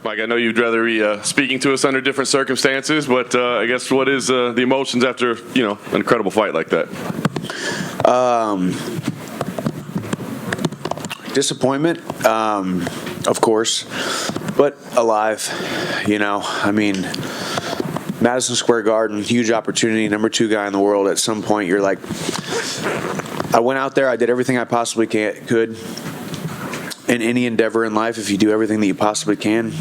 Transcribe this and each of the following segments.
Mike, I know you'd rather be speaking to us under different circumstances, but I guess what is the emotions after an incredible fight like that? Disappointment, of course, but alive. Madison Square Garden, huge opportunity, number 2 guy in the world. At some point, you're like, I went out there, I did everything I possibly could. In any endeavor in life, if you do everything that you possibly can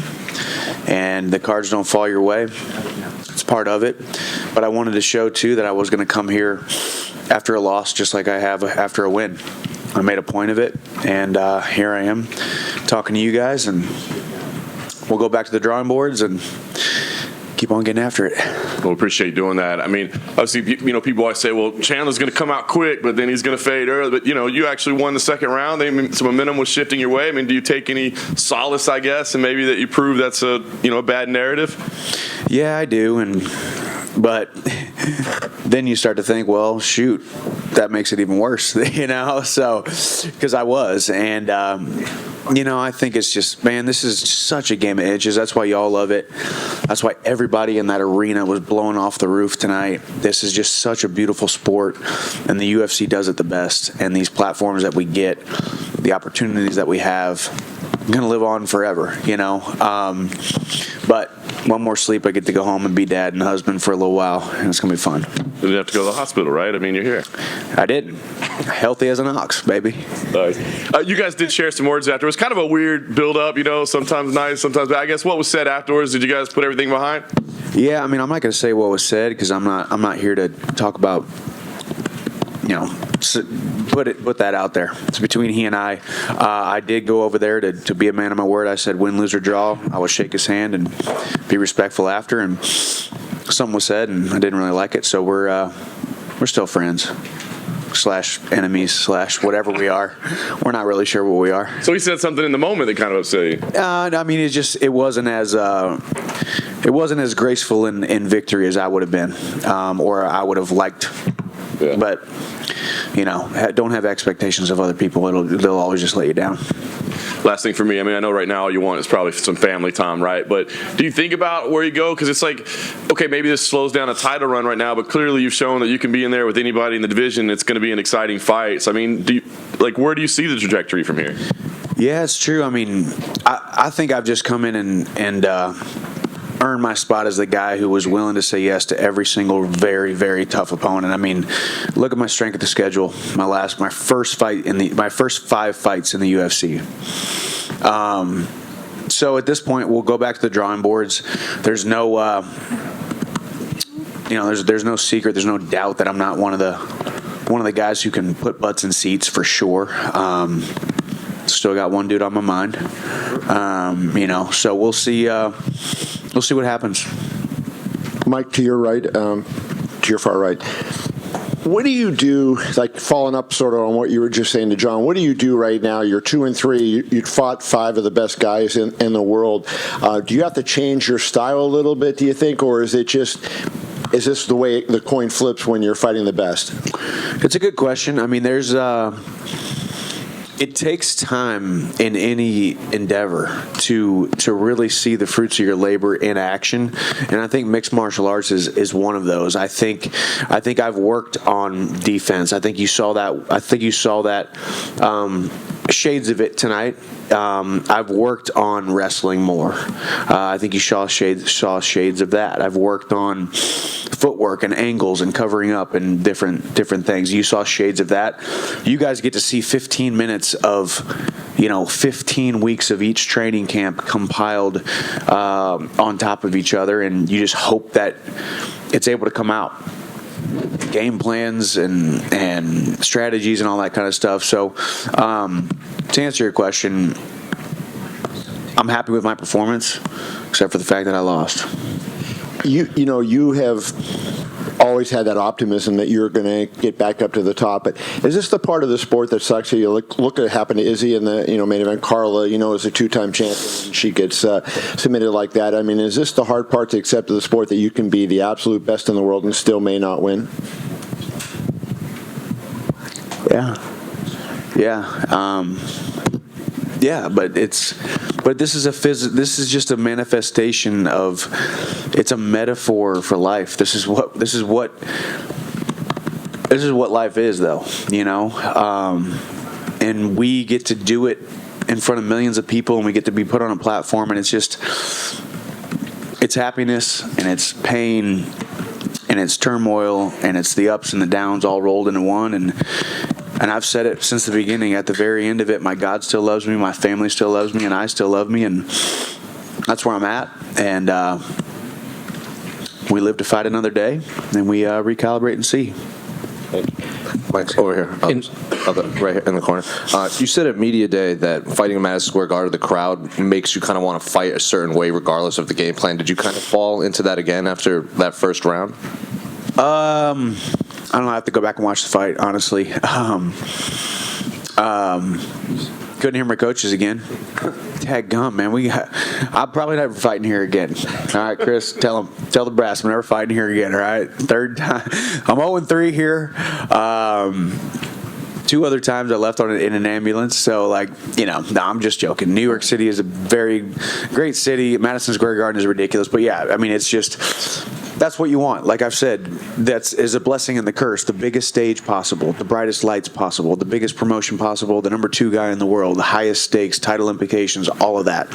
and the cards don't fall your way, it's part of it. But I wanted to show, too, that I was going to come here after a loss just like I have after a win. I made a point of it, and here I am talking to you guys, and we'll go back to the drawing boards and keep on getting after it. Well, appreciate you doing that. I mean, obviously, people always say, well, Chandler's going to come out quick, but then he's going to fade early. But, you actually won the second round. Some momentum was shifting your way. I mean, do you take any solace, I guess, and maybe that you prove that's a bad narrative? Yeah, I do. But then you start to think, well, shoot, that makes it even worse, So, because I was. And, I think it's just, man, this is such a game of inches. That's why y'all love it. That's why everybody in that arena was blowing off the roof tonight. This is just such a beautiful sport, and the UFC does it the best. And these platforms that we get, the opportunities that we have, I'm going to live on forever, But one more sleep, I get to go home and be dad and husband for a little while, and it's going to be fun. You didn't have to go to the hospital, right? I mean, you're here. I didn't. Healthy as an ox, baby. Nice. You guys did share some words afterwards. Kind of a weird build-up, sometimes nice, sometimes bad. I guess what was said afterwards, did you guys put everything behind? Yeah, I'm not going to say what was said because I'm not here to talk about, put that out there. It's between he and I. I did go over there to be a man of my word. I said win, lose, or draw. I would shake his hand and be respectful after, and something was said, and I didn't really like it, so we're still friends. / enemies / whatever we are. We're not really sure what we are. So he said something in the moment that kind of upset you. It wasn't as graceful in victory as I would have been, or I would have liked. Yeah. But don't have expectations of other people. They'll always just let you down. Last thing for me, I know right now all you want is probably some family time, right? But do you think about where you go? Because it's like, okay, maybe this slows down a title run right now, but clearly you've shown that you can be in there with anybody in the division. It's going to be an exciting fight. So, where do you see the trajectory from here? Yeah, it's true. I think I've just come in and earned my spot as the guy who was willing to say yes to every single very, very tough opponent. Look at my strength of the schedule. My first 5 fights in the UFC. So at this point, we'll go back to the drawing boards. There's no, there's no secret. There's no doubt that I'm not one of the guys who can put butts in seats for sure. Still got one dude on my mind. So we'll see. We'll see what happens. Mike, to your right, to your far right, what do you do, like following up sort of on what you were just saying to John, what do you do right now? You're 2-3. You fought 5 of the best guys in the world. Do you have to change your style a little bit, do you think, or is this the way the coin flips when you're fighting the best? It's a good question. It takes time in any endeavor to really see the fruits of your labor in action, and I think mixed martial arts is one of those. I think I've worked on defense. I think you saw that shades of it tonight. I've worked on wrestling more. I think you saw shades of that. I've worked on footwork and angles and covering up and different things. You saw shades of that. You guys get to see 15 minutes of 15 weeks of each training camp compiled on top of each other, and you just hope that it's able to come out. Game plans and strategies and all that kind of stuff. So to answer your question, I'm happy with my performance, except for the fact that I lost. You have always had that optimism that you're going to get back up to the top. But is this the part of the sport that sucks? You look at what happened to Izzy in the main event. Carla, is a 2-time champion, and she gets submitted like that. Is this the hard part to accept of the sport, that you can be the absolute best in the world and still may not win? Yeah. But this is just a manifestation of. It's a metaphor for life. This is what life is, though. And we get to do it in front of millions of people, and we get to be put on a platform, and it's happiness, and it's pain, and it's turmoil, and it's the ups and the downs all rolled into one. And I've said it since the beginning. At the very end of it, my God still loves me, my family still loves me, and I still love me, and that's where I'm at. And we live to fight another day, and we recalibrate and see. Mike's over here, right here in the corner. You said at Media Day that fighting in Madison Square Garden, the crowd makes you kind of want to fight a certain way regardless of the game plan. Did you kind of fall into that again after that first round? I don't know. I have to go back and watch the fight, honestly. Couldn't hear my coaches again. Dadgum, man. I'm probably never fighting here again. All right, Chris, tell the brass I'm never fighting here again, all right? Third time. I'm 0-3 here. 2 other times I left in an ambulance. So, no, I'm just joking. New York City is a very great city. Madison Square Garden is ridiculous. But, yeah, I mean, it's just that's what you want. Like I've said, that is a blessing and the curse. The biggest stage possible, the brightest lights possible, the biggest promotion possible, the number 2 guy in the world, the highest stakes, title implications, all of that.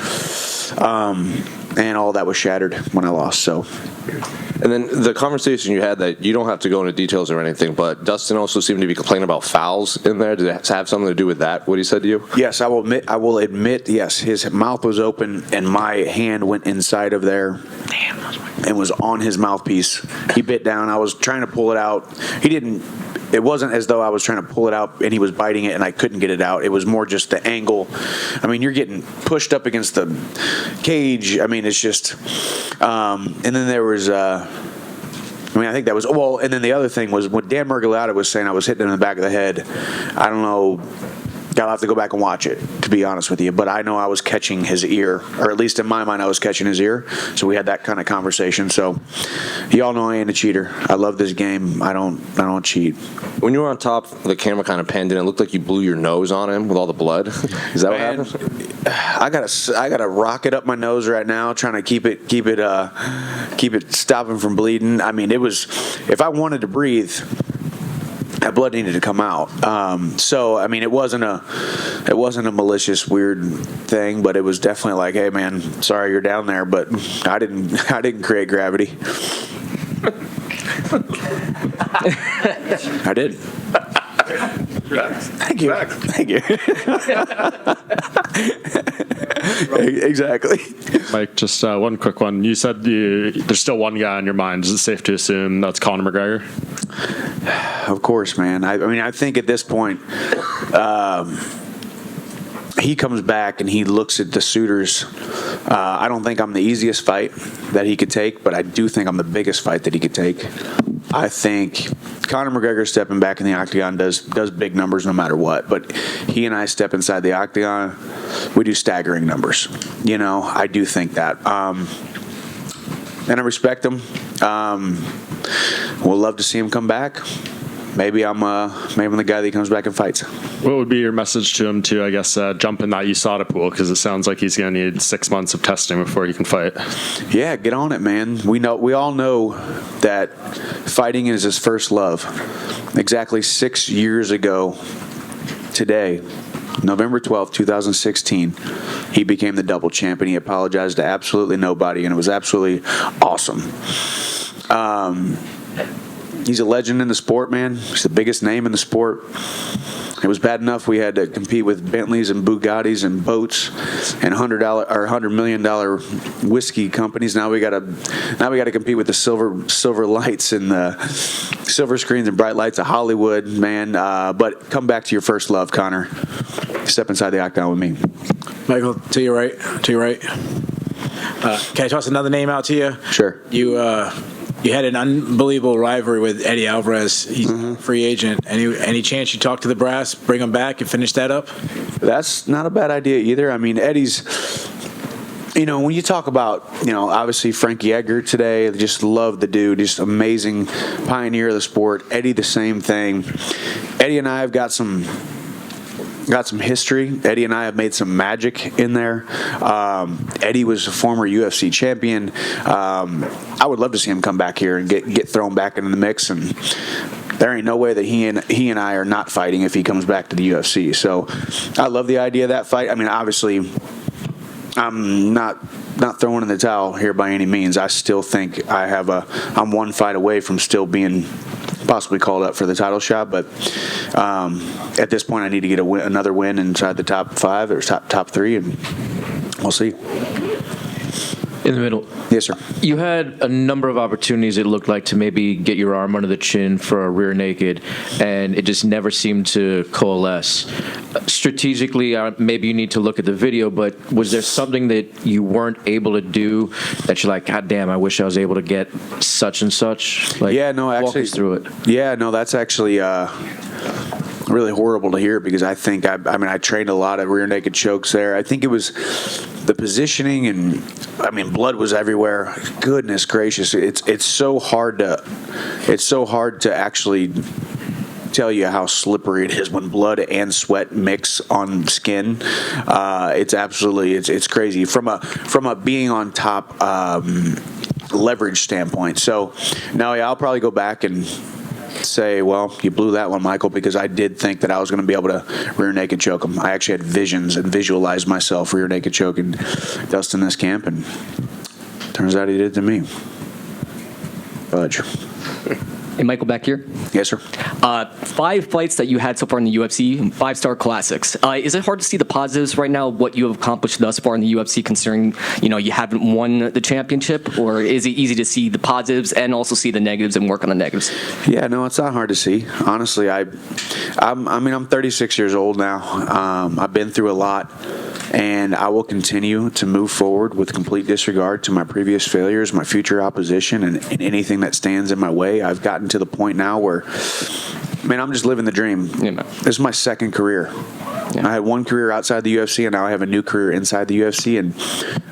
And all that was shattered when I lost. So. And then the conversation you had that you don't have to go into details or anything, but Dustin also seemed to be complaining about fouls in there. Did it have something to do with that, what he said to you? Yes, I will admit, yes, his mouth was open and my hand went inside of there and was on his mouthpiece. He bit down. I was trying to pull it out. It wasn't as though I was trying to pull it out and he was biting it and I couldn't get it out. It was more just the angle. I mean, you're getting pushed up against the cage. I mean, it's just, and then there was, I think that was, and then the other thing was when Dan Murgulata was saying I was hitting him in the back of the head. I don't know. I'll have to go back and watch it, to be honest with you. But I know I was catching his ear, or at least in my mind, I was catching his ear. So we had that kind of conversation. So y'all know I ain't a cheater. I love this game. I don't cheat. When you were on top, the camera kind of panned in. It looked like you blew your nose on him with all the blood. Is that what happened? I gotta rocket up my nose right now, trying to keep it stopping from bleeding. I mean, it was, if I wanted to breathe, that blood needed to come out. So I mean, it wasn't a malicious weird thing, but it was definitely like, hey man, sorry you're down there, but I didn't create gravity. I did. Thank you. Thank you. Exactly. Mike, just one quick one. You said there's still one guy on your mind. Is it safe to assume that's Conor McGregor? Of course, man. I think at this point, he comes back and he looks at the suitors. I don't think I'm the easiest fight that he could take, but I do think I'm the biggest fight that he could take. I think Conor McGregor stepping back in the octagon does big numbers no matter what. But he and I step inside the octagon, we do staggering numbers. I do think that. And I respect him. We'll love to see him come back. Maybe I'm the guy that comes back and fights. What would be your message to him to, I guess, jump in that USADA pool? Because it sounds like he's going to need 6 months of testing before he can fight. Yeah, get on it, man. We all know that fighting is his first love. Exactly 6 years ago today, November 12th, 2016, he became the double champion. He apologized to absolutely nobody, and it was absolutely awesome. He's a legend in the sport, man. He's the biggest name in the sport. It was bad enough we had to compete with Bentleys and Bugattis and boats and $100 million whiskey companies. Now we got to compete with the silver lights and the silver screens and bright lights of Hollywood, man. But come back to your first love, Conor. Step inside the octagon with me. Michael, to your right. Can I toss another name out to you? Sure. You had an unbelievable rivalry with Eddie Alvarez. He's a free agent. Any chance you talk to the brass, bring him back, and finish that up? That's not a bad idea either. I mean, Eddie's, when you talk about, obviously Frankie Edgar today, I just love the dude, just amazing pioneer of the sport. Eddie, the same thing. Eddie and I have got some got some history. Eddie and I have made some magic in there. Eddie was a former UFC champion. I would love to see him come back here and get thrown back into the mix, and there ain't no way that he and I are not fighting if he comes back to the UFC. So I love the idea of that fight. I mean, obviously, I'm not throwing in the towel here by any means. I still think I'm one fight away from still being possibly called up for the title shot, but at this point I need to get another win inside the top 5 or top 3, and we'll see. In the middle. Yes, sir. You had a number of opportunities, it looked like, to maybe get your arm under the chin for a rear naked, and it just never seemed to coalesce. Strategically, maybe you need to look at the video, but was there something that you weren't able to do that you're like, God damn, I wish I was able to get such and such? Like, yeah, no, actually, walk us through it. Yeah, no, that's actually really horrible to hear, because I think I trained a lot of rear naked chokes there. I think it was the positioning, and I mean, blood was everywhere. Goodness gracious, it's so hard to actually tell you how slippery it is when blood and sweat mix on skin. It's crazy from a being on top leverage standpoint. So now, yeah, I'll probably go back and say, well, you blew that one, Michael, because I did think that I was going to be able to rear naked choke him. I actually had visions and visualized myself rear naked choking Dustin this camp, and turns out he did it to me. Fudge. Hey, Michael, back here. Yes, sir. 5 fights that you had so far in the UFC, 5-star classics. Is it hard to see the positives right now, what you have accomplished thus far in the UFC, considering you haven't won the championship? Or is it easy to see the positives and also see the negatives and work on the negatives? Yeah, no, it's not hard to see. Honestly, I'm 36 years old now. I've been through a lot, and I will continue to move forward with complete disregard to my previous failures, my future opposition, and anything that stands in my way. I've gotten to the point now where, man, I'm just living the dream. Yeah. This is my second career. Yeah. I had one career outside the UFC, and now I have a new career inside the UFC, and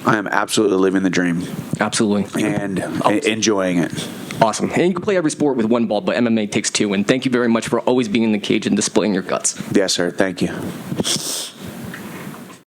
I am absolutely living the dream. Absolutely. And enjoying it. Awesome. And you can play every sport with one ball, but MMA takes 2. And thank you very much for always being in the cage and displaying your guts. Yes, sir. Thank you.